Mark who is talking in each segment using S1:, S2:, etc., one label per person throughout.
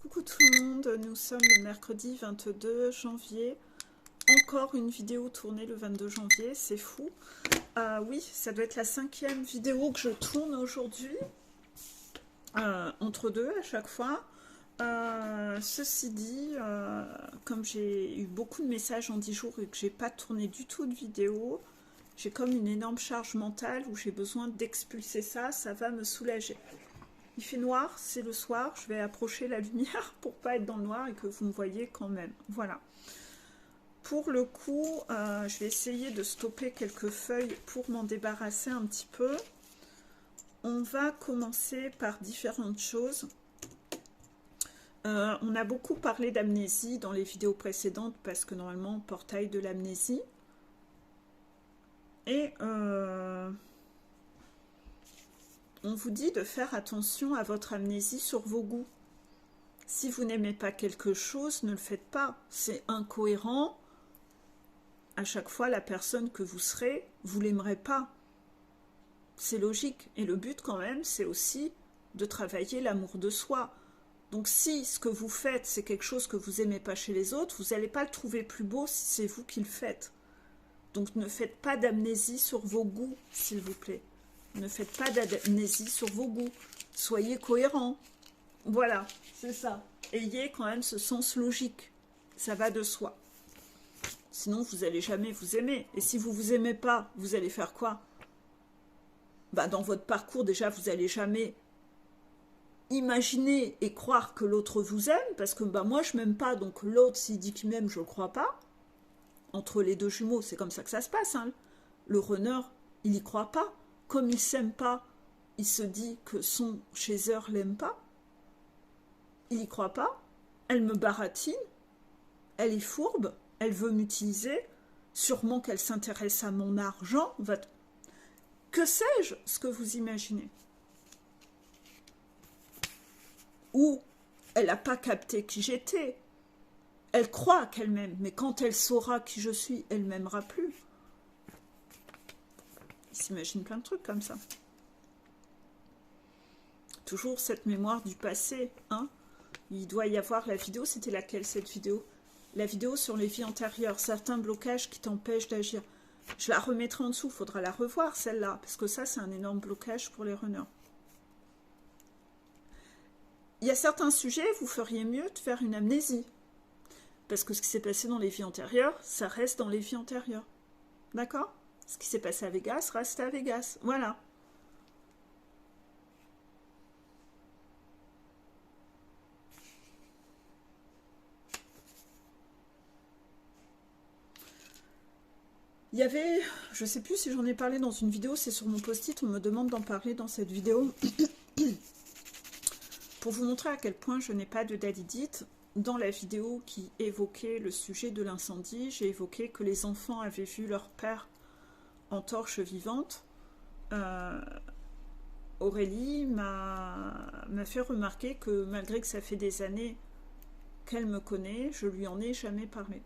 S1: Coucou tout le monde, nous sommes le mercredi 22 janvier. Encore une vidéo tournée le 22 janvier, c'est fou. Oui, ça doit être la 5e vidéo que je tourne aujourd'hui, entre deux à chaque fois. Ceci dit, comme j'ai eu beaucoup de messages en 10 jours et que j'ai pas tourné du tout de vidéo, j'ai comme une énorme charge mentale où j'ai besoin d'expulser ça, ça va me soulager. Il fait noir, c'est le soir, je vais approcher la lumière pour pas être dans le noir et que vous me voyez quand même. Voilà. Pour le coup, je vais essayer de stopper quelques feuilles pour m'en débarrasser un petit peu. On va commencer par différentes choses. On a beaucoup parlé d'amnésie dans les vidéos précédentes parce que normalement, portail de l'amnésie. Et on vous dit de faire attention à votre amnésie sur vos goûts. Si vous n'aimez pas quelque chose, ne le faites pas. C'est incohérent. À chaque fois, la personne que vous serez, vous ne l'aimerez pas. C'est logique. Et le but quand même, c'est aussi de travailler l'amour de soi. Donc si ce que vous faites, c'est quelque chose que vous n'aimez pas chez les autres, vous n'allez pas le trouver plus beau si c'est vous qui le faites. Donc ne faites pas d'amnésie sur vos goûts, s'il vous plaît. Ne faites pas d'amnésie sur vos goûts. Soyez cohérents. Voilà, c'est ça. Ayez quand même ce sens logique. Ça va de soi. Sinon, vous n'allez jamais vous aimer. Et si vous ne vous aimez pas, vous allez faire quoi? Dans votre parcours, déjà, vous n'allez jamais imaginer et croire que l'autre vous aime. Parce que moi, je ne m'aime pas. Donc l'autre, s'il dit qu'il m'aime, je ne le crois pas. Entre les deux jumeaux, c'est comme ça que ça se passe. Hein. Le runner, il n'y croit pas. Comme il ne s'aime pas, il se dit que son chaser ne l'aime pas. Il n'y croit pas. Elle me baratine. Elle est fourbe. Elle veut m'utiliser. Sûrement qu'elle s'intéresse à mon argent. Que sais-je, ce que vous imaginez? Ou elle n'a pas capté qui j'étais. Elle croit qu'elle m'aime, mais quand elle saura qui je suis, elle ne m'aimera plus. Il s'imagine plein de trucs comme ça. Toujours cette mémoire du passé, hein. Il doit y avoir la vidéo, c'était laquelle cette vidéo? La vidéo sur les vies antérieures, certains blocages qui t'empêchent d'agir. Je la remettrai en dessous, il faudra la revoir celle-là, parce que ça c'est un énorme blocage pour les runners. Il y a certains sujets, vous feriez mieux de faire une amnésie. Parce que ce qui s'est passé dans les vies antérieures, ça reste dans les vies antérieures. D'accord? Ce qui s'est passé à Vegas reste à Vegas. Voilà. Il y avait, je ne sais plus si j'en ai parlé dans une vidéo, c'est sur mon post-it, on me demande d'en parler dans cette vidéo. Pour vous montrer à quel point je n'ai pas de dalidite, dans la vidéo qui évoquait le sujet de l'incendie, j'ai évoqué que les enfants avaient vu leur père en torche vivante. Aurélie m'a fait remarquer que malgré que ça fait des années qu'elle me connaît, je lui en ai jamais parlé.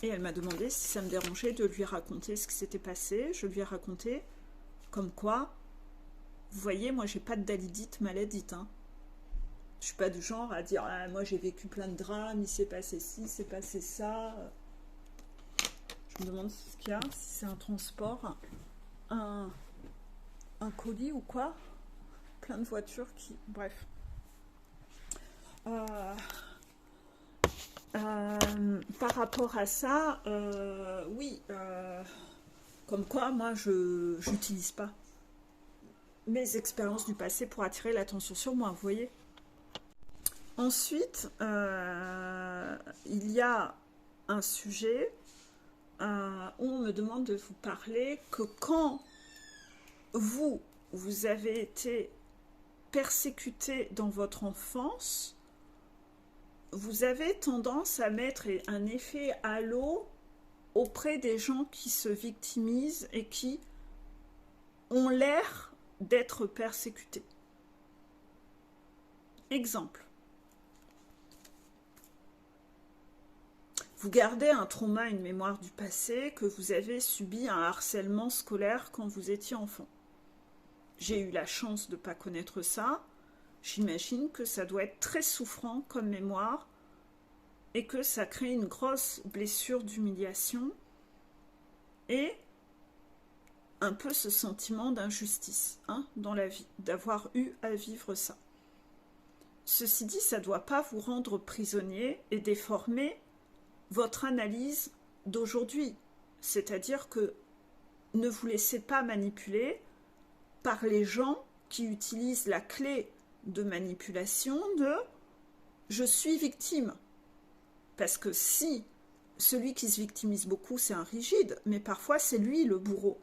S1: Et elle m'a demandé si ça me dérangeait de lui raconter ce qui s'était passé. Je lui ai raconté comme quoi, vous voyez, moi j'ai pas de dalidite maladite. Hein. Je suis pas du genre à dire ah, moi j'ai vécu plein de drames, il s'est passé ci, il s'est passé ça. Je me demande ce qu'il y a, si c'est un transport, un colis ou quoi. Plein de voitures qui. Bref. Par rapport à ça, oui, comme quoi moi je n'utilise pas mes expériences du passé pour attirer l'attention sur moi, vous voyez. Ensuite, il y a un sujet où on me demande de vous parler que quand vous avez été persécuté dans votre enfance, vous avez tendance à mettre un effet halo auprès des gens qui se victimisent et qui ont l'air d'être persécutés. Exemple. Vous gardez un trauma, une mémoire du passé, que vous avez subi un harcèlement scolaire quand vous étiez enfant. j'ai eu la chance de ne pas connaître ça, j'imagine que ça doit être très souffrant comme mémoire et que ça crée une grosse blessure d'humiliation et un peu ce sentiment d'injustice dans la vie, d'avoir eu à vivre ça. Ceci dit, ça ne doit pas vous rendre prisonnier et déformer votre analyse d'aujourd'hui. C'est-à-dire que ne vous laissez pas manipuler par les gens qui utilisent la clé de manipulation de « je suis victime ». Parce que si celui qui se victimise beaucoup, c'est un rigide, mais parfois c'est lui le bourreau.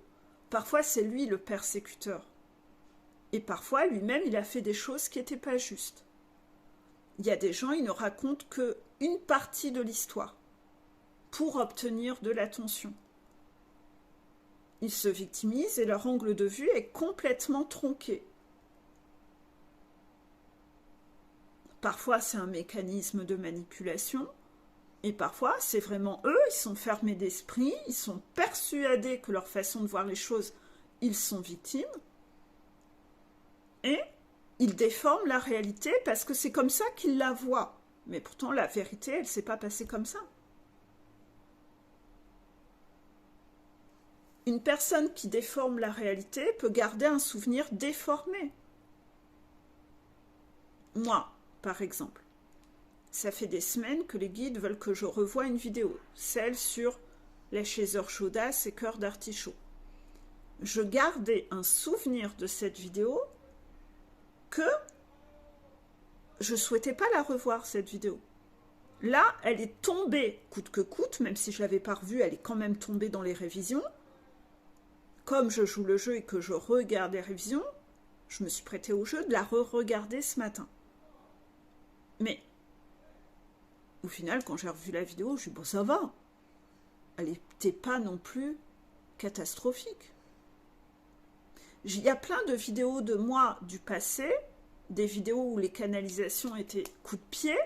S1: Parfois, c'est lui le persécuteur. Et parfois, lui-même, il a fait des choses qui n'étaient pas justes. Il y a des gens, ils ne racontent qu'une partie de l'histoire pour obtenir de l'attention. Ils se victimisent et leur angle de vue est complètement tronqué. Parfois, c'est un mécanisme de manipulation. Et parfois, c'est vraiment eux, ils sont fermés d'esprit, ils sont persuadés que leur façon de voir les choses, ils sont victimes. Et ils déforment la réalité parce que c'est comme ça qu'ils la voient. Mais pourtant, la vérité, elle ne s'est pas passée comme ça. Une personne qui déforme la réalité peut garder un souvenir déformé. Moi, par exemple. Ça fait des semaines que les guides veulent que je revoie une vidéo, celle sur les chasseurs chaudasses et cœur d'artichaut. Je gardais un souvenir de cette vidéo que je ne souhaitais pas la revoir, cette vidéo. Là, elle est tombée coûte que coûte, même si je ne l'avais pas revue, elle est quand même tombée dans les révisions. Comme je joue le jeu et que je regarde les révisions, je me suis prêtée au jeu de la re-regarder ce matin. Mais au final, quand j'ai revu la vidéo, je me suis dit, bon, ça va. Elle n'était pas non plus catastrophique. Il y a plein de vidéos de moi du passé, des vidéos où les canalisations étaient coup de pied.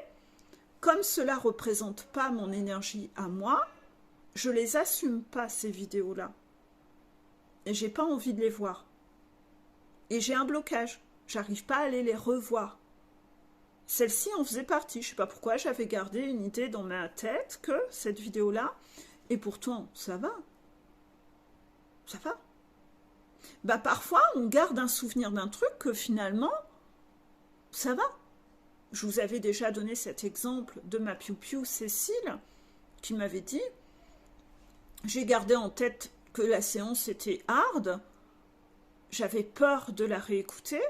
S1: Comme cela ne représente pas mon énergie à moi, je ne les assume pas, ces vidéos-là. Et je n'ai pas envie de les voir. Et j'ai un blocage. J'arrive pas à aller les revoir. Celle-ci en faisait partie. Je ne sais pas pourquoi j'avais gardé une idée dans ma tête que cette vidéo-là, et pourtant, ça va. Ça va. Bah, parfois, on garde un souvenir d'un truc que finalement, ça va. Je vous avais déjà donné cet exemple de ma piou-piou Cécile, qui m'avait dit, j'ai gardé en tête que la séance était hard, j'avais peur de la réécouter.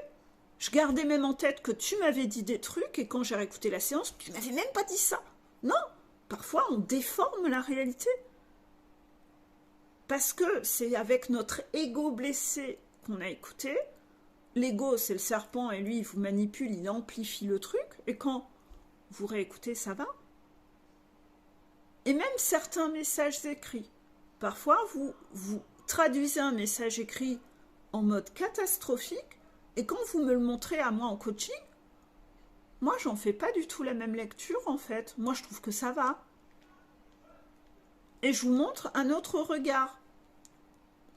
S1: Je gardais même en tête que tu m'avais dit des trucs et quand j'ai réécouté la séance, tu m'avais même pas dit ça. Non, parfois on déforme la réalité. Parce que c'est avec notre ego blessé qu'on a écouté. L'ego, c'est le serpent et lui, il vous manipule, il amplifie le truc. Et quand vous réécoutez, ça va. Et même certains messages écrits. Parfois, vous traduisez un message écrit en mode catastrophique. Et quand vous me le montrez à moi en coaching, moi, j'en fais pas du tout la même lecture, en fait. Moi, je trouve que ça va. Et je vous montre un autre regard.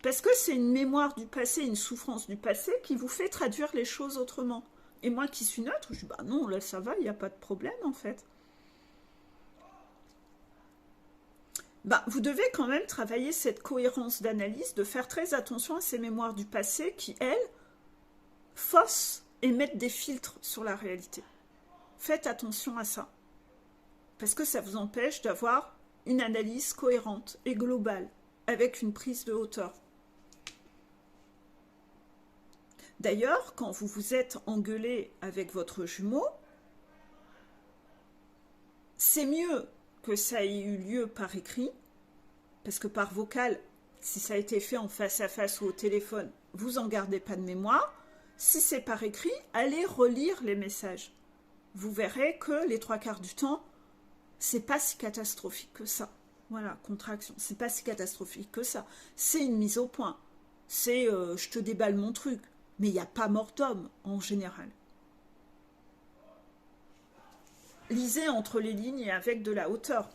S1: Parce que c'est une mémoire du passé, une souffrance du passé qui vous fait traduire les choses autrement. Et moi qui suis neutre, je dis, bah non, là, ça va, il n'y a pas de problème, en fait. Bah, vous devez quand même travailler cette cohérence d'analyse, de faire très attention à ces mémoires du passé qui, elles, faussent et mettent des filtres sur la réalité. Faites attention à ça. Parce que ça vous empêche d'avoir une analyse cohérente et globale, avec une prise de hauteur. D'ailleurs, quand vous vous êtes engueulé avec votre jumeau, c'est mieux que ça ait eu lieu par écrit, parce que par vocal, si ça a été fait en face à face ou au téléphone, vous n'en gardez pas de mémoire. Si c'est par écrit, allez relire les messages. Vous verrez que les 3/4 du temps, c'est pas si catastrophique que ça. Voilà, contraction, c'est pas si catastrophique que ça. C'est une mise au point. C'est je te déballe mon truc. Mais il n'y a pas mort d'homme en général. Lisez entre les lignes et avec de la hauteur.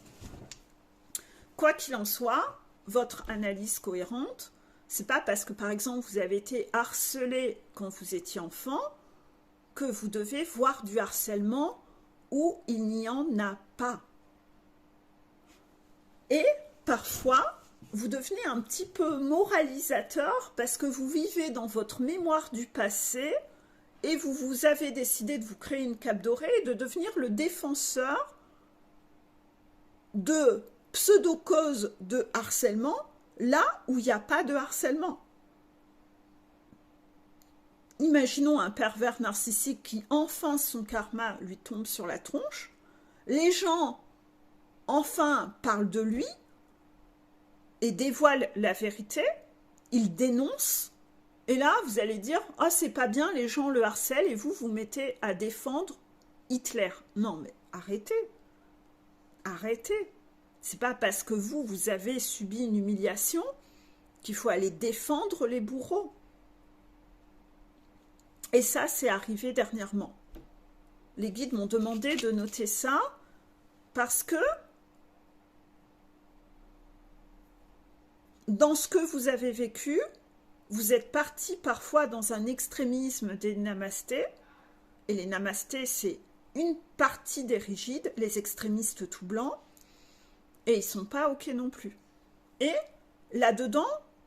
S1: Quoi qu'il en soit, votre analyse cohérente, C'est pas parce que, par exemple, vous avez été harcelé quand vous étiez enfant que vous devez voir du harcèlement où il n'y en a pas. Et parfois, vous devenez un petit peu moralisateur parce que vous vivez dans votre mémoire du passé et vous avez décidé de vous créer une cape dorée et de devenir le défenseur de pseudo-causes de harcèlement là où il n'y a pas de harcèlement. Imaginons un pervers narcissique qui, enfin, son karma lui tombe sur la tronche. Les gens, enfin, parlent de lui et dévoilent la vérité. Ils dénoncent. Et là, vous allez dire, « Ah, c'est pas bien, les gens le harcèlent et vous, vous mettez à défendre Hitler. » Non, mais arrêtez. Arrêtez. C'est pas parce que vous avez subi une humiliation qu'il faut aller défendre les bourreaux. Et ça, c'est arrivé dernièrement. Les guides m'ont demandé de noter ça parce que dans ce que vous avez vécu, vous êtes parti parfois dans un extrémisme des namastés. Et les namastés, c'est une partie des rigides, les extrémistes tout blancs. Et ils ne sont pas OK non plus. Et là-dedans,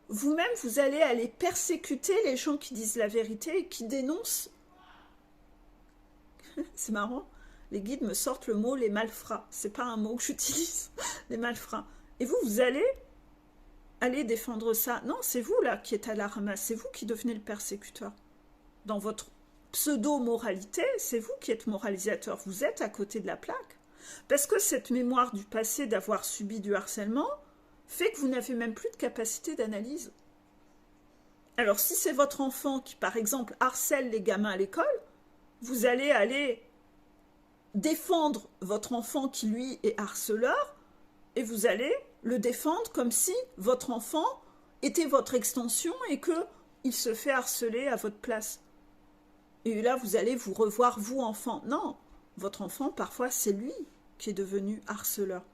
S1: vous-même, vous allez aller persécuter les gens qui disent la vérité et qui dénoncent. C'est marrant, les guides me sortent le mot les malfrats. C'est pas un mot que j'utilise, les malfrats. Et vous allez aller défendre ça. Non, c'est vous là qui êtes à la ramasse, c'est vous qui devenez le persécuteur. Dans votre pseudo-moralité, c'est vous qui êtes moralisateur. Vous êtes à côté de la plaque. Parce que cette mémoire du passé d'avoir subi du harcèlement fait que vous n'avez même plus de capacité d'analyse. Alors si c'est votre enfant qui, par exemple, harcèle les gamins à l'école, vous allez aller défendre votre enfant qui, lui, est harceleur, et vous allez le défendre comme si votre enfant était votre extension et qu'il se fait harceler à votre place. Et là, vous allez vous revoir, vous, enfant. Non, votre enfant, parfois, c'est lui qui est devenu harceleur.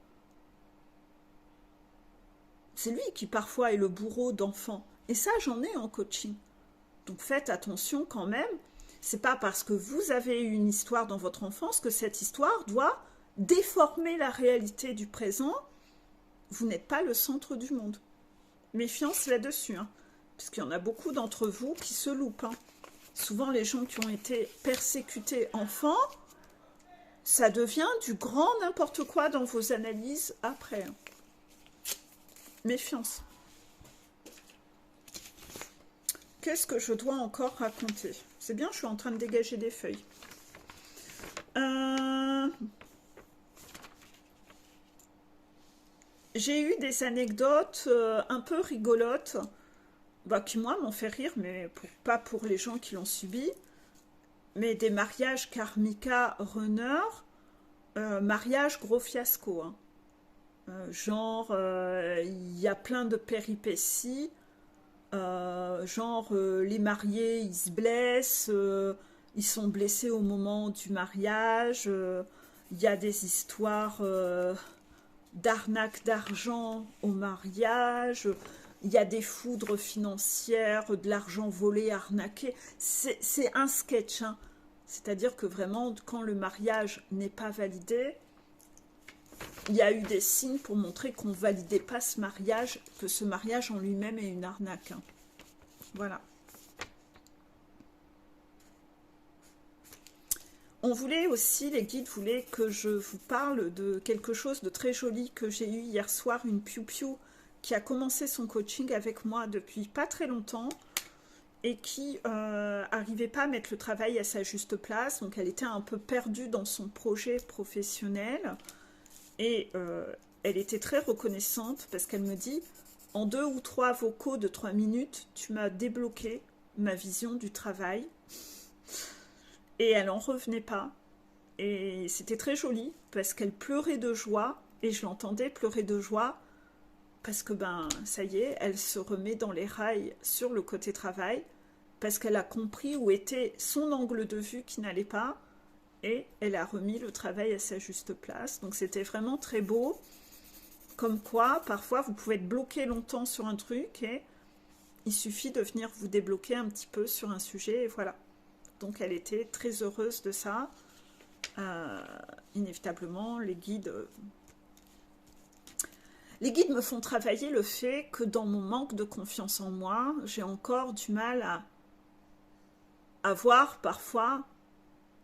S1: C'est lui qui, parfois, est le bourreau d'enfants. Et ça, j'en ai en coaching. Donc, faites attention quand même. C'est pas parce que vous avez eu une histoire dans votre enfance que cette histoire doit déformer la réalité du présent. Vous n'êtes pas le centre du monde. Méfiance là-dessus, hein, parce qu'il y en a beaucoup d'entre vous qui se loupent. Hein. Souvent, les gens qui ont été persécutés enfants, ça devient du grand n'importe quoi dans vos analyses après. Hein. Méfiance. Qu'est-ce que je dois encore raconter? C'est bien, je suis en train de dégager des feuilles. J'ai eu des anecdotes un peu rigolotes, qui moi m'ont fait rire, mais pas pour les gens qui l'ont subi, mais des mariages Karmika Runner, mariage gros fiasco. Hein. Il y a plein de péripéties, les mariés, ils se blessent, ils sont blessés au moment du mariage, il y a des histoires d'arnaque d'argent au mariage, il y a des foudres financières, de l'argent volé, arnaqué. C'est un sketch, hein. C'est-à-dire que vraiment, quand le mariage n'est pas validé, il y a eu des signes pour montrer qu'on ne validait pas ce mariage, que ce mariage en lui-même est une arnaque. Hein. Voilà. On voulait aussi, les guides voulaient que je vous parle de quelque chose de très joli que j'ai eu hier soir, une piou-piou qui a commencé son coaching avec moi depuis pas très longtemps et qui n'arrivait pas à mettre le travail à sa juste place. Donc elle était un peu perdue dans son projet professionnel et elle était très reconnaissante parce qu'elle me dit « En 2 ou 3 vocaux de 3 minutes, tu m'as débloqué ma vision du travail. » Et elle n'en revenait pas. Et c'était très joli parce qu'elle pleurait de joie et je l'entendais pleurer de joie parce que ça y est, elle se remet dans les rails sur le côté travail parce qu'elle a compris où était son angle de vue qui n'allait pas et elle a remis le travail à sa juste place. Donc c'était vraiment très beau. Comme quoi, parfois, vous pouvez être bloqué longtemps sur un truc et il suffit de venir vous débloquer un petit peu sur un sujet, et voilà. Donc elle était très heureuse de ça. Inévitablement, les guides me font travailler le fait que dans mon manque de confiance en moi, j'ai encore du mal à voir parfois.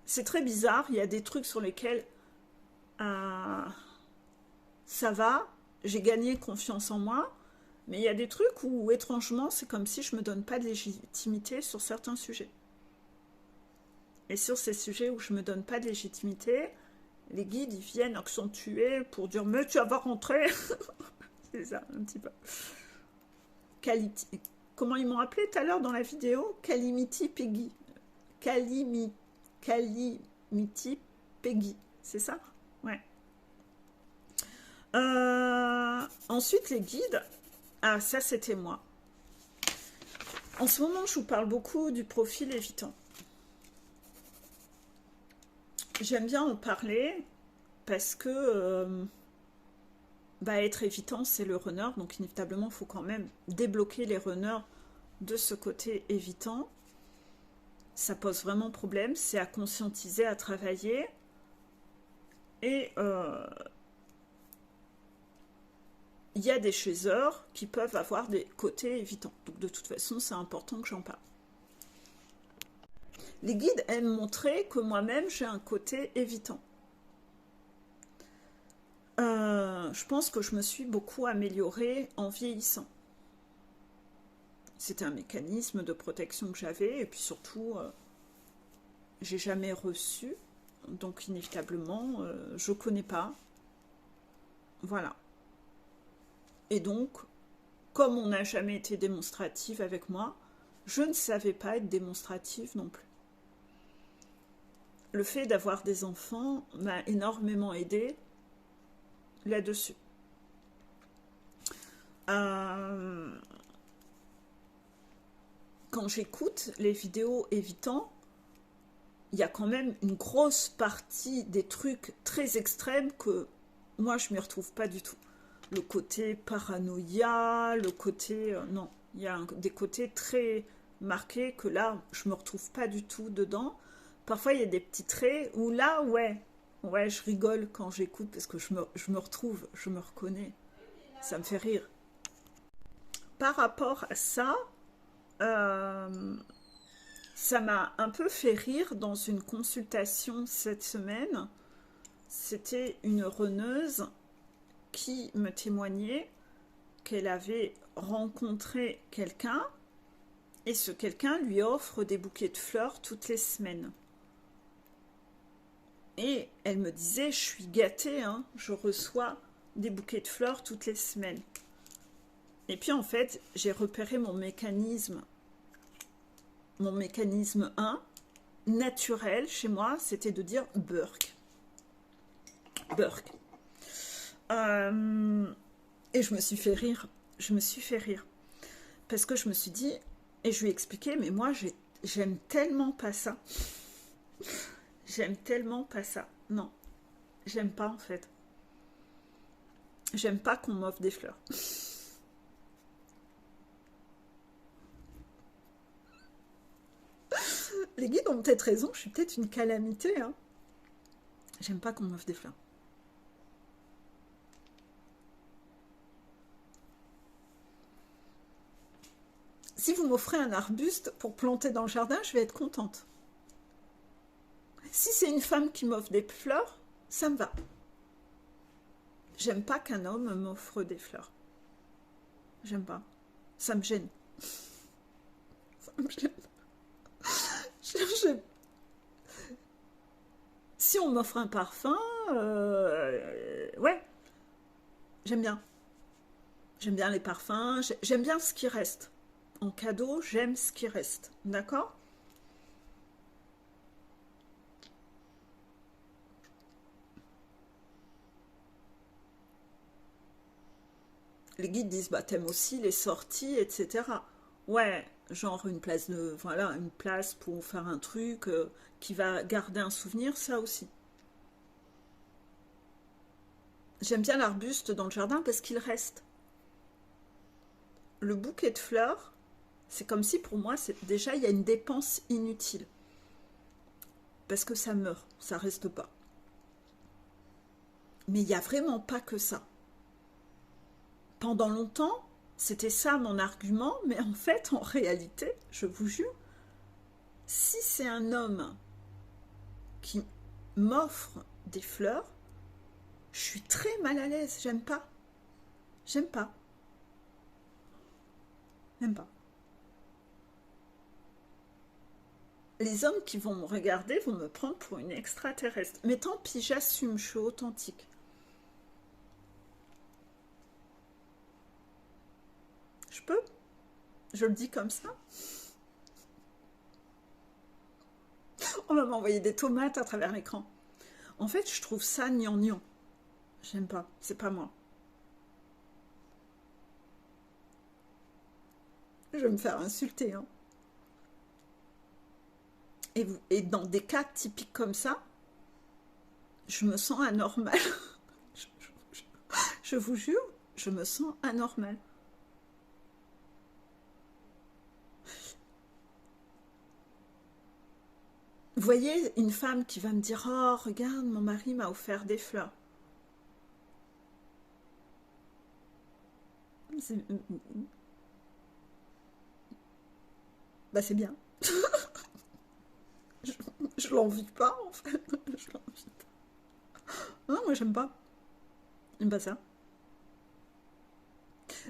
S1: C'est très bizarre, il y a des trucs sur lesquels ça va, j'ai gagné confiance en moi, mais il y a des trucs où étrangement c'est comme si je me donne pas de légitimité sur certains sujets. Et sur ces sujets où je me donne pas de légitimité, les guides ils viennent accentuer pour dire mais tu vas rentrer. C'est ça un petit peu. Comment ils m'ont appelé tout à l'heure dans la vidéo? Calimity Peggy. Calimity Peggy, c'est ça? Ouais. Ensuite, les guides. Ah, ça, c'était moi. En ce moment, je vous parle beaucoup du profil évitant. J'aime bien en parler parce que être évitant, c'est le runner. Donc, inévitablement, il faut quand même débloquer les runners de ce côté évitant. Ça pose vraiment problème. C'est à conscientiser, à travailler. Et il y a des chasseurs qui peuvent avoir des côtés évitants. Donc de toute façon, c'est important que j'en parle. Les guides aiment montrer que moi-même, j'ai un côté évitant. Je pense que je me suis beaucoup améliorée en vieillissant. C'était un mécanisme de protection que j'avais, et puis surtout, j'ai jamais reçu. Donc inévitablement, je connais pas. Voilà. Et donc, comme on n'a jamais été démonstrative avec moi, je ne savais pas être démonstrative non plus. Le fait d'avoir des enfants m'a énormément aidée là-dessus. Quand j'écoute les vidéos évitant, il y a quand même une grosse partie des trucs très extrêmes que moi je ne m'y retrouve pas du tout. Le côté paranoïa, le côté... non, il y a des côtés très marqués que là, je ne me retrouve pas du tout dedans. Parfois, il y a des petits traits où là, ouais, je rigole quand j'écoute parce que je me retrouve, je me reconnais. Ça me fait rire. Par rapport à ça, ça m'a un peu fait rire dans une consultation cette semaine. C'était une runneuse qui me témoignait qu'elle avait rencontré quelqu'un et ce quelqu'un lui offre des bouquets de fleurs toutes les semaines. Et elle me disait, je suis gâtée, hein, je reçois des bouquets de fleurs toutes les semaines. Et puis en fait, j'ai repéré mon mécanisme 1, naturel chez moi, c'était de dire Burk. Burk. Et je me suis fait rire. Parce que je me suis dit, et je lui ai expliqué, mais moi, j'aime tellement pas ça. J'aime tellement pas ça. Non, j'aime pas en fait. J'aime pas qu'on m'offre des fleurs. Les guides ont peut-être raison, je suis peut-être une calamité. Hein. J'aime pas qu'on m'offre des fleurs. Si vous m'offrez un arbuste pour planter dans le jardin, je vais être contente. Si c'est une femme qui m'offre des fleurs, ça me va. J'aime pas qu'un homme m'offre des fleurs. J'aime pas. Ça me gêne. Ça me gêne. Si on m'offre un parfum, ouais, j'aime bien. J'aime bien les parfums, j'aime bien ce qui reste. En cadeau, j'aime ce qui reste. D'accord ? Les guides disent, bah t'aimes aussi les sorties, etc. Ouais, genre une place une place pour faire un truc qui va garder un souvenir, ça aussi. J'aime bien l'arbuste dans le jardin parce qu'il reste. Le bouquet de fleurs, C'est comme si pour moi, déjà, il y a une dépense inutile. Parce que ça meurt, ça reste pas. Mais il n'y a vraiment pas que ça. Pendant longtemps, c'était ça mon argument, mais en fait, en réalité, je vous jure, si c'est un homme qui m'offre des fleurs, je suis très mal à l'aise, j'aime pas. J'aime pas. J'aime pas. Les hommes qui vont me regarder vont me prendre pour une extraterrestre. Mais tant pis, j'assume, je suis authentique. Je peux? Je le dis comme ça? On va m'envoyer des tomates à travers l'écran. En fait, je trouve ça gnangnan. J'aime pas, c'est pas moi. Je vais me faire insulter, hein. Et dans des cas typiques comme ça, je me sens anormale. je, je- je vous jure, je me sens anormale. Vous voyez une femme qui va me dire: oh, regarde, mon mari m'a offert des fleurs. C'est bah, c'est bien. Je, je l'envie pas, en fait. Je l'envie pas. Non, moi, j'aime pas. J'aime pas ça.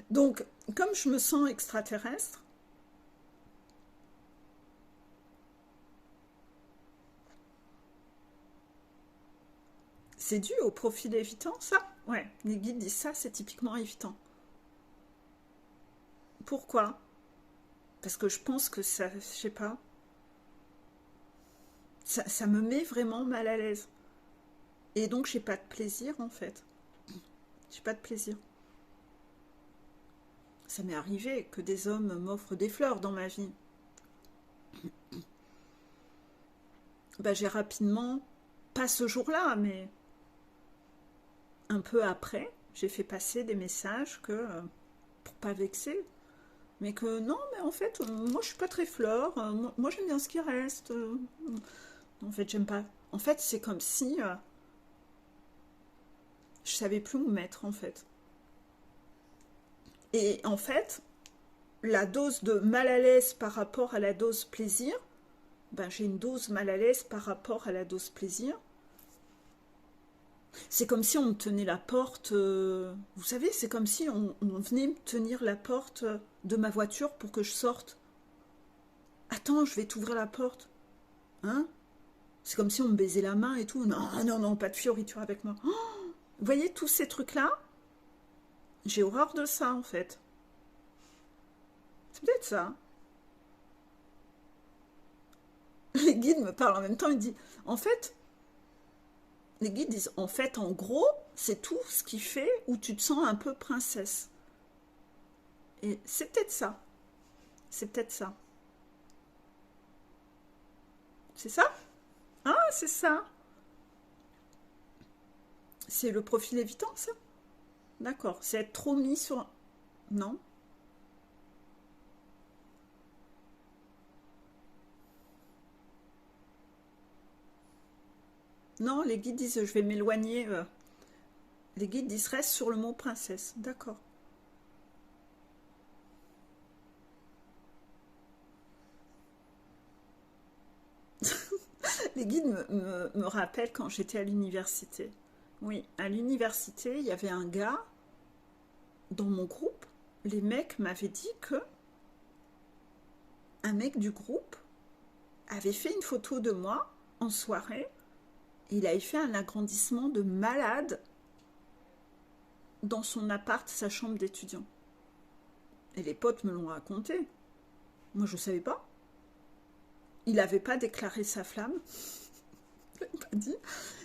S1: Donc, comme je me sens extraterrestre, c'est dû au profil évitant, ça? Ouais, les guides disent ça, c'est typiquement évitant. Pourquoi? Parce que je pense que ça, je sais pas, ça me met vraiment mal à l'aise. Et donc, j'ai pas de plaisir, en fait. J'ai pas de plaisir. Ça m'est arrivé que des hommes m'offrent des fleurs dans ma vie. Bah, j'ai rapidement, pas ce jour-là, mais un peu après, j'ai fait passer des messages que, pour pas vexer, mais que non, mais en fait, moi je suis pas très fleur, moi j'aime bien ce qui reste. En fait, j'aime pas. En fait, c'est comme si je savais plus où me mettre, en fait. Et en fait, la dose de mal à l'aise par rapport à la dose plaisir, ben j'ai une dose mal à l'aise par rapport à la dose plaisir. C'est comme si on me tenait la porte, vous savez, c'est comme si on venait me tenir la porte de ma voiture pour que je sorte. Attends, je vais t'ouvrir la porte. Hein? C'est comme si on me baisait la main et tout. Non, non, non, pas de fioriture avec moi. Oh, vous voyez tous ces trucs-là? J'ai horreur de ça, en fait. C'est peut-être ça. Les guides me parlent en même temps, ils disent, en fait, les guides disent, en fait, en gros, c'est tout ce qui fait où tu te sens un peu princesse. Et c'est peut-être ça. C'est peut-être ça. C'est ça? Ah, c'est ça. C'est le profil évitant, ça? D'accord. C'est être trop mis sur... Non? Non, les guides disent, je vais m'éloigner. Les guides disent, reste sur le mot princesse. D'accord. Les guides me rappellent quand j'étais à l'université. Oui, à l'université, il y avait un gars dans mon groupe. Les mecs m'avaient dit que un mec du groupe avait fait une photo de moi en soirée. Il avait fait un agrandissement de malade dans son appart, sa chambre d'étudiant. Et les potes me l'ont raconté. Moi, je ne savais pas. Il n'avait pas déclaré sa flamme. Il n'avait pas dit.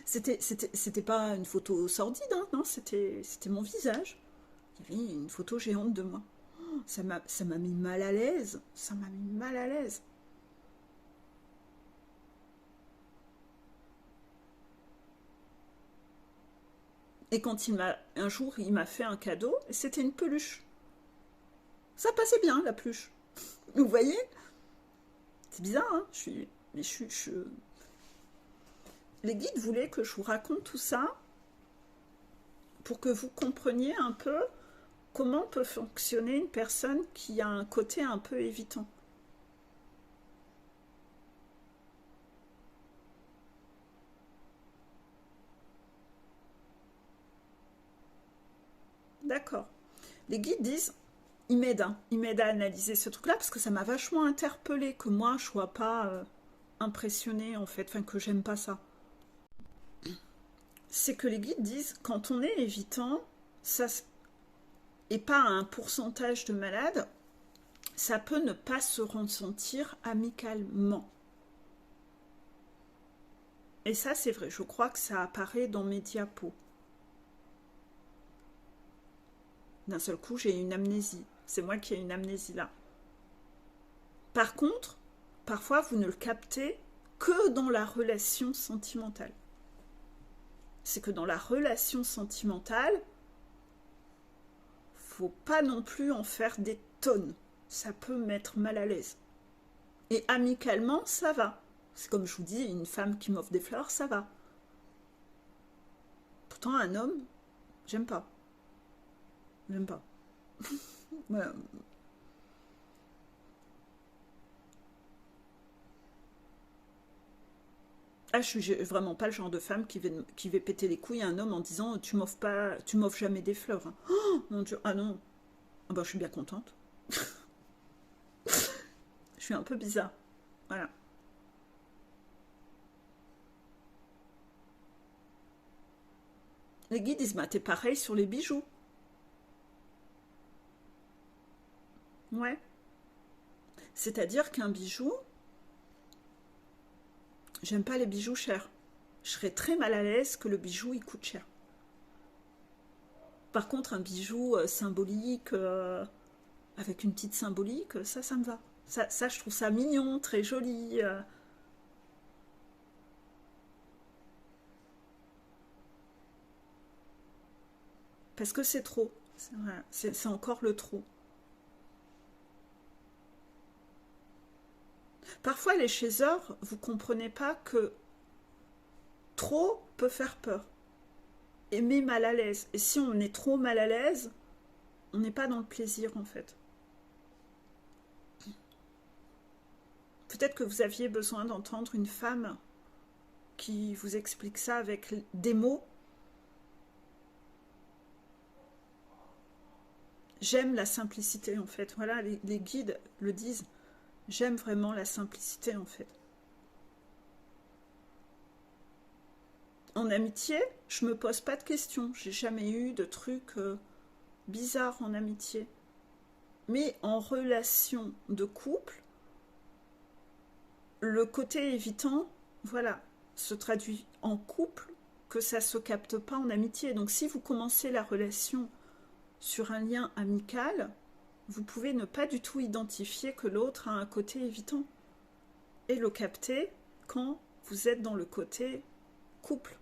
S1: C'était pas une photo sordide, hein, non, c'était mon visage. Il y avait une photo géante de moi. Oh, ça m'a mis mal à l'aise. Ça m'a mis mal à l'aise. Et quand un jour, il m'a fait un cadeau, c'était une peluche. Ça passait bien, la peluche. Vous voyez? C'est bizarre, hein? Mais les guides voulaient que je vous raconte tout ça pour que vous compreniez un peu comment peut fonctionner une personne qui a un côté un peu évitant. D'accord. Les guides disent, ils m'aident à analyser ce truc-là parce que ça m'a vachement interpellée que moi je sois pas impressionnée en fait, enfin que j'aime pas ça. C'est que les guides disent, quand on est évitant, ça et pas un pourcentage de malades, ça peut ne pas se ressentir amicalement. Et ça, c'est vrai, je crois que ça apparaît dans mes diapos. D'un seul coup, j'ai une amnésie. C'est moi qui ai une amnésie là. Par contre, parfois, vous ne le captez que dans la relation sentimentale. C'est que dans la relation sentimentale, faut pas non plus en faire des tonnes. Ça peut mettre mal à l'aise. Et amicalement, ça va. C'est comme je vous dis, une femme qui m'offre des fleurs, ça va. Pourtant, un homme, j'aime pas. J'aime pas. Voilà. Ah, je suis vraiment pas le genre de femme qui va péter les couilles à un homme en disant tu m'offres jamais des fleurs, hein. Oh mon Dieu, ah non. Ah bah, je suis bien contente. Je suis un peu bizarre. Voilà. Les guides disent, bah, t'es pareil sur les bijoux. Ouais. C'est-à-dire qu'un bijou, j'aime pas les bijoux chers. Je serais très mal à l'aise que le bijou il coûte cher. Par contre, un bijou symbolique, avec une petite symbolique, ça me va. Ça, je trouve ça mignon, très joli. Parce que c'est trop. C'est encore le trop. Parfois, les chasseurs, vous comprenez pas que trop peut faire peur et met mal à l'aise. Et si on est trop mal à l'aise, on n'est pas dans le plaisir en fait. Peut-être que vous aviez besoin d'entendre une femme qui vous explique ça avec des mots. J'aime la simplicité en fait. Voilà, les guides le disent. J'aime vraiment la simplicité en fait. En amitié, je me pose pas de questions. J'ai jamais eu de trucs bizarres en amitié. Mais en relation de couple, le côté évitant, voilà, se traduit en couple que ça se capte pas en amitié. Donc si vous commencez la relation sur un lien amical, vous pouvez ne pas du tout identifier que l'autre a un côté évitant et le capter quand vous êtes dans le côté couple.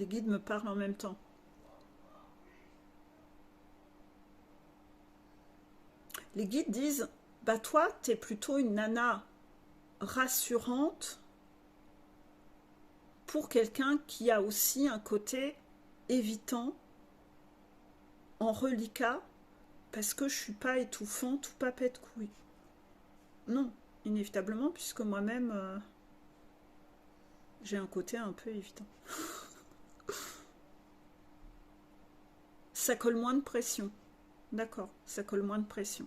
S1: Les guides me parlent en même temps. Les guides disent, bah toi, t'es plutôt une nana rassurante pour quelqu'un qui a aussi un côté évitant en reliquat parce que je suis pas étouffante ou pas pète couille. Non, inévitablement, puisque moi-même, j'ai un côté un peu évitant. Ça colle moins de pression. D'accord, ça colle moins de pression.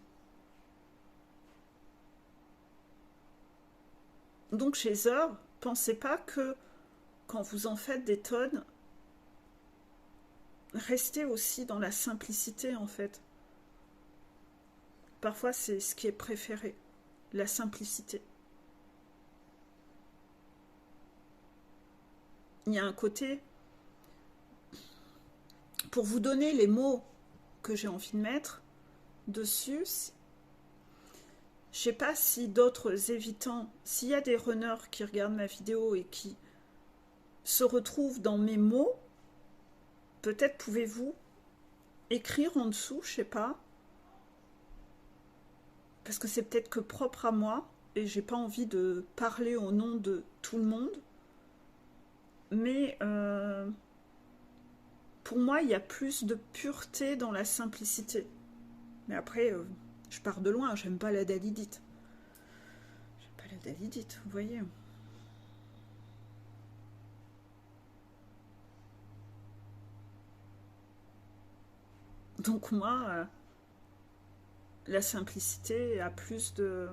S1: Donc chez Zor, pensez pas que quand vous en faites des tonnes, restez aussi dans la simplicité en fait. Parfois c'est ce qui est préféré, la simplicité. Il y a un côté, pour vous donner les mots que j'ai envie de mettre dessus. Je sais pas si d'autres évitants, s'il y a des runners qui regardent ma vidéo et qui se retrouvent dans mes mots, peut-être pouvez-vous écrire en dessous, je sais pas, parce que c'est peut-être que propre à moi et j'ai pas envie de parler au nom de tout le monde, mais pour moi il y a plus de pureté dans la simplicité. Mais après, je pars de loin, j'aime pas la dalidite. J'aime pas la dalidite, vous voyez. Donc moi, la simplicité a plus de...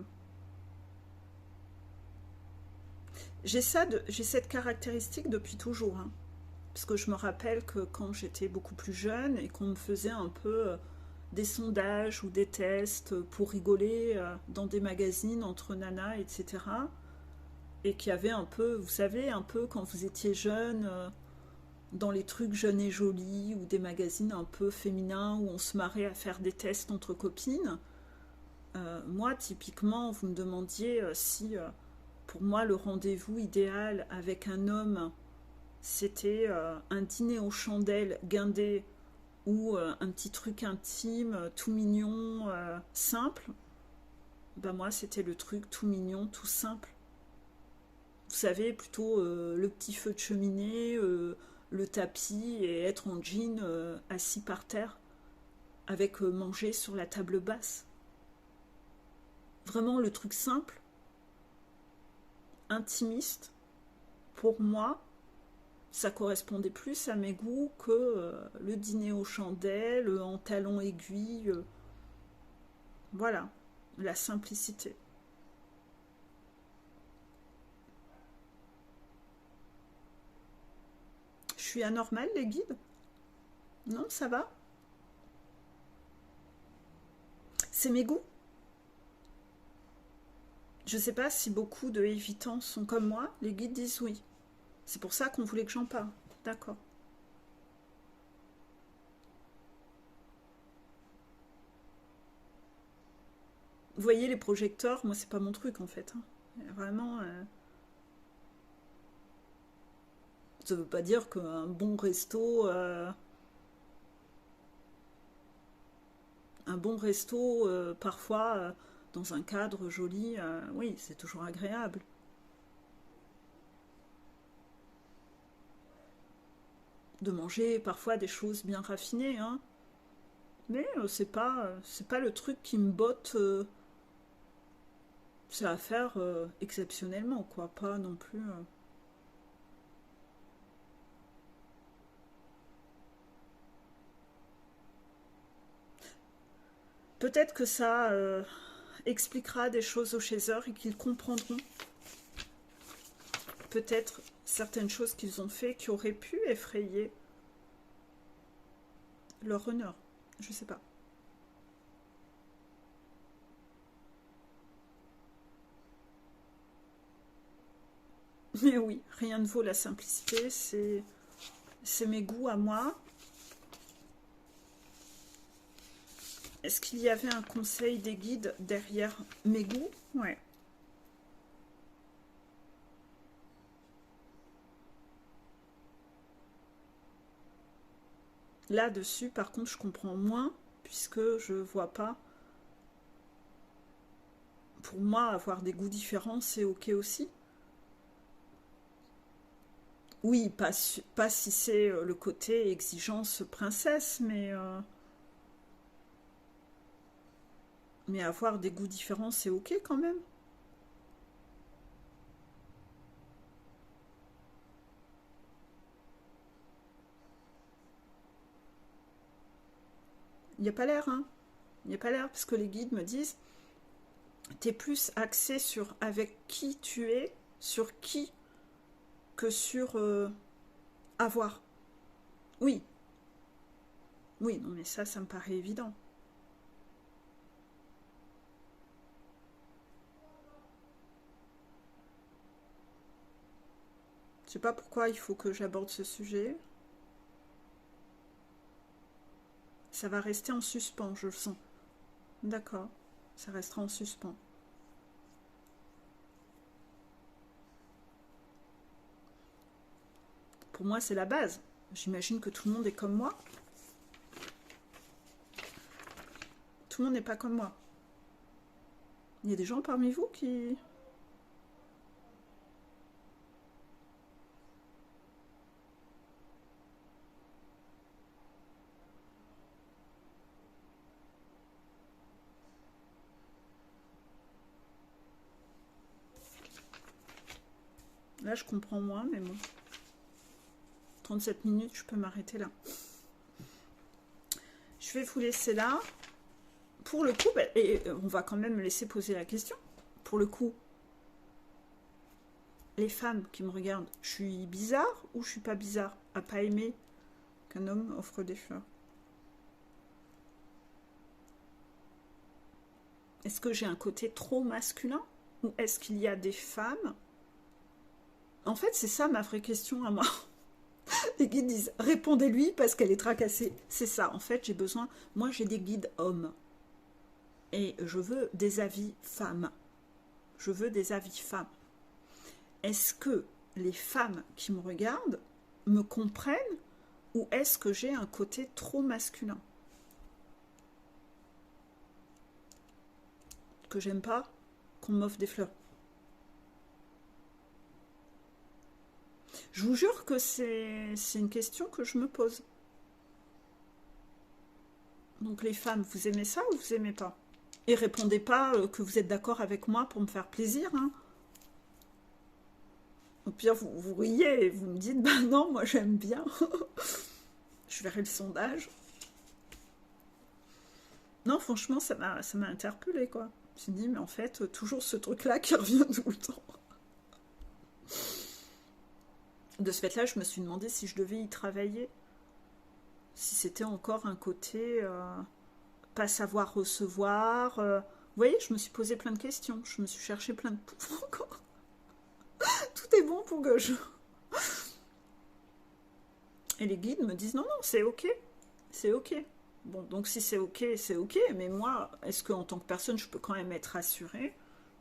S1: J'ai cette caractéristique depuis toujours, hein. Parce que je me rappelle que quand j'étais beaucoup plus jeune et qu'on me faisait un peu des sondages ou des tests pour rigoler dans des magazines entre nanas, etc. Et qu'il y avait un peu, vous savez, un peu quand vous étiez jeune, dans les trucs jeunes et jolis ou des magazines un peu féminins où on se marrait à faire des tests entre copines. Moi, typiquement, vous me demandiez si pour moi le rendez-vous idéal avec un homme c'était un dîner aux chandelles guindé ou un petit truc intime, tout mignon, simple. Ben moi, c'était le truc tout mignon, tout simple. Vous savez, plutôt le petit feu de cheminée, le tapis et être en jean assis par terre avec manger sur la table basse. Vraiment le truc simple, intimiste, pour moi, ça correspondait plus à mes goûts que le dîner aux chandelles, en talons aiguilles. Voilà, la simplicité. Je suis anormale, les guides? Non, ça va? C'est mes goûts. Je sais pas si beaucoup de évitants sont comme moi. Les guides disent oui. C'est pour ça qu'on voulait que j'en parle. D'accord. Vous voyez les projecteurs, moi c'est pas mon truc en fait, hein. Vraiment, ça veut pas dire qu'un bon resto, parfois dans un cadre joli, oui, c'est toujours agréable. De manger parfois des choses bien raffinées, hein. Mais c'est pas le truc qui me botte. C'est à faire exceptionnellement, quoi. Pas non plus. Peut-être que ça expliquera des choses aux chasseurs et qu'ils comprendront peut-être certaines choses qu'ils ont fait qui auraient pu effrayer leur honneur. Je sais pas. Mais oui, rien ne vaut la simplicité. C'est mes goûts à moi. Est-ce qu'il y avait un conseil des guides derrière mes goûts? Ouais. Là-dessus, par contre, je comprends moins, puisque je vois pas. Pour moi, avoir des goûts différents, c'est ok aussi. Oui, pas si c'est le côté exigence princesse, mais avoir des goûts différents, c'est ok quand même. Il n'y a pas l'air, hein. Il n'y a pas l'air, parce que les guides me disent, t'es plus axé sur avec qui tu es, sur qui, que sur avoir. Oui, oui, non mais ça me paraît évident. Je sais pas pourquoi il faut que j'aborde ce sujet. Ça va rester en suspens, je le sens. D'accord, ça restera en suspens. Pour moi, c'est la base. J'imagine que tout le monde est comme moi. Tout le monde n'est pas comme moi. Il y a des gens parmi vous qui... Là, je comprends moins, mais bon. 37 minutes, je peux m'arrêter là. Je vais vous laisser là. Pour le coup, et on va quand même me laisser poser la question. Pour le coup, les femmes qui me regardent, je suis bizarre ou je suis pas bizarre à pas aimer qu'un homme offre des fleurs? Est-ce que j'ai un côté trop masculin? Ou est-ce qu'il y a des femmes? En fait, c'est ça ma vraie question à moi. Les guides disent, répondez-lui parce qu'elle est tracassée. C'est ça, en fait, j'ai besoin... Moi, j'ai des guides hommes. Et je veux des avis femmes. Je veux des avis femmes. Est-ce que les femmes qui me regardent me comprennent ou est-ce que j'ai un côté trop masculin? Que j'aime pas qu'on m'offre des fleurs. Je vous jure que c'est une question que je me pose. Donc les femmes, vous aimez ça ou vous aimez pas? Et répondez pas que vous êtes d'accord avec moi pour me faire plaisir. Hein. Au pire, vous riez et vous me dites, bah non, moi j'aime bien. Je verrai le sondage. Non, franchement, ça m'a interpellée, quoi. Je me suis dit, mais en fait, toujours ce truc-là qui revient tout le temps. De ce fait-là, je me suis demandé si je devais y travailler. Si c'était encore un côté pas savoir recevoir. Vous voyez, je me suis posé plein de questions. Je me suis cherché plein de poufs encore. Tout est bon pour que je... Et les guides me disent, non, non, c'est ok. C'est ok. Bon, donc si c'est ok, c'est ok. Mais moi, est-ce qu'en tant que personne, je peux quand même être rassurée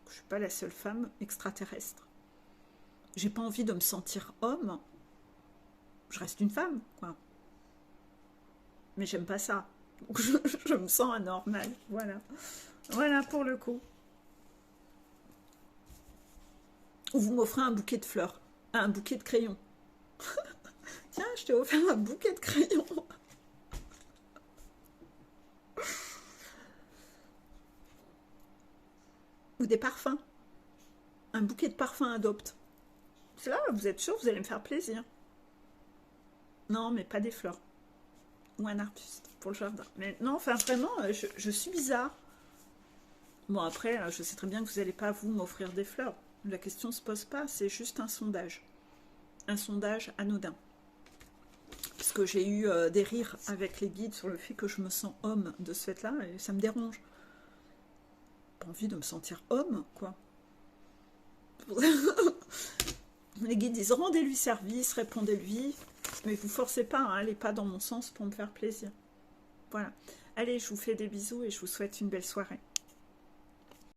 S1: que je suis pas la seule femme extraterrestre? J'ai pas envie de me sentir homme. Je reste une femme, quoi. Mais j'aime pas ça. Donc je me sens anormale. Voilà. Voilà pour le coup. Ou vous m'offrez un bouquet de fleurs. Un bouquet de crayons. Tiens, je t'ai offert un bouquet de crayons. Ou des parfums. Un bouquet de parfums adopte. C'est là, vous êtes sûr, vous allez me faire plaisir. Non, mais pas des fleurs. Ou un arbuste pour le jardin. Mais non, enfin vraiment, je suis bizarre. Bon, après, je sais très bien que vous n'allez pas, vous, m'offrir des fleurs. La question ne se pose pas, c'est juste un sondage. Un sondage anodin. Parce que j'ai eu des rires avec les guides sur le fait que je me sens homme de ce fait-là, et ça me dérange. Pas envie de me sentir homme, quoi. Les guides disent, rendez-lui service, répondez-lui. Mais vous forcez pas, hein, allez pas dans mon sens pour me faire plaisir. Voilà. Allez, je vous fais des bisous et je vous souhaite une belle soirée.